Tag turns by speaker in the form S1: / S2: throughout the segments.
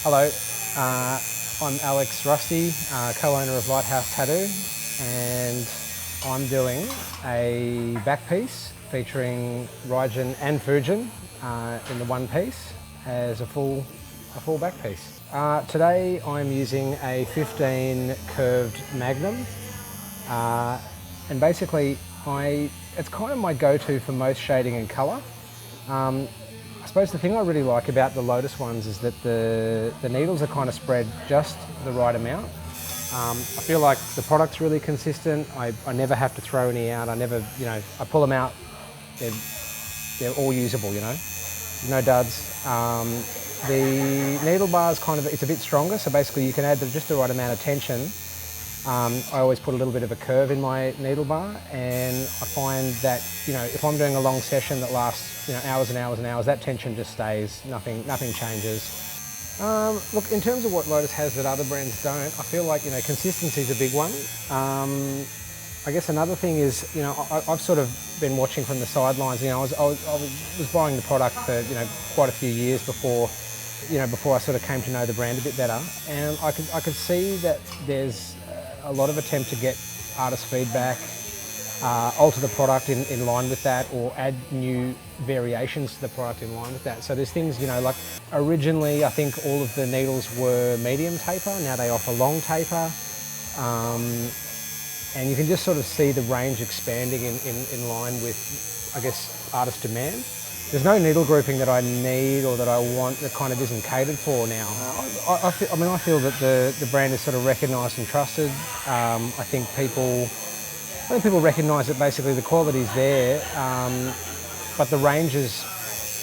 S1: Hello, I'm Alex Rusty, co-owner of Lighthouse Tattoo, and I'm doing a back piece featuring Raijin and Fujin in the one piece as a full back piece. Today I'm using a 15 curved magnum, and basically it's kind of my go-to for most shading and colour. I suppose the thing I really like about the Lotus ones is that the needles are kind of spread just the right amount. I feel like the product's really consistent. I never have to throw any out. I pull them out, they're all usable, no duds. The needle bar is it's a bit stronger, so basically you can add just the right amount of tension. I always put a little bit of a curve in my needle bar, and I find that if I'm doing a long session that lasts hours and hours and hours, that tension just stays. Nothing changes. Look, in terms of what Lotus has that other brands don't, I feel like consistency is a big one. I guess another thing is I've sort of been watching from the sidelines. I was buying the product for quite a few years before I sort of came to know the brand a bit better, and I could see that there's a lot of attempt to get artist feedback, alter the product in line with that, or add new variations to the product in line with that. So there's things, like originally I think all of the needles were medium taper, now they offer long taper, and you can just sort of see the range expanding in line with, I guess, artist demand. There's no needle grouping that I need or that I want that kind of isn't catered for now. I feel that the brand is sort of recognised and trusted. I think people recognise that basically the quality's there, but the range is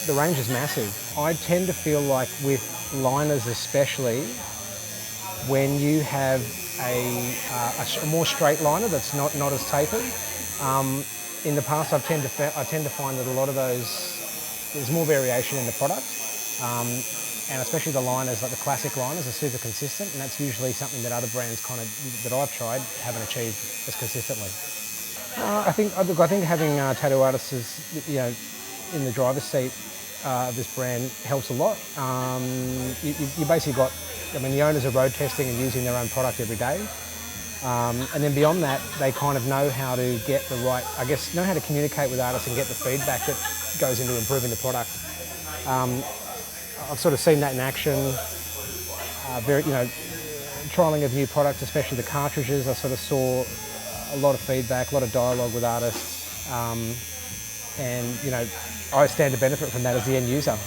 S1: massive. I tend to feel like with liners especially, when you have a more straight liner that's not as tapered, in the past I tend to find that a lot of those, there's more variation in the product, and especially the liners, like the classic liners, are super consistent, and that's usually something that other brands that I've tried haven't achieved as consistently. I think having tattoo artists in the driver's seat of this brand helps a lot. You basically got, the owners are road testing and using their own product every day. And then beyond that, they kind of know how to get the right, know how to communicate with artists and get the feedback that goes into improving the product. I've sort of seen that in action, trialling of new products, especially the cartridges. I sort of saw a lot of feedback, a lot of dialogue with artists, and I stand to benefit from that as the end user.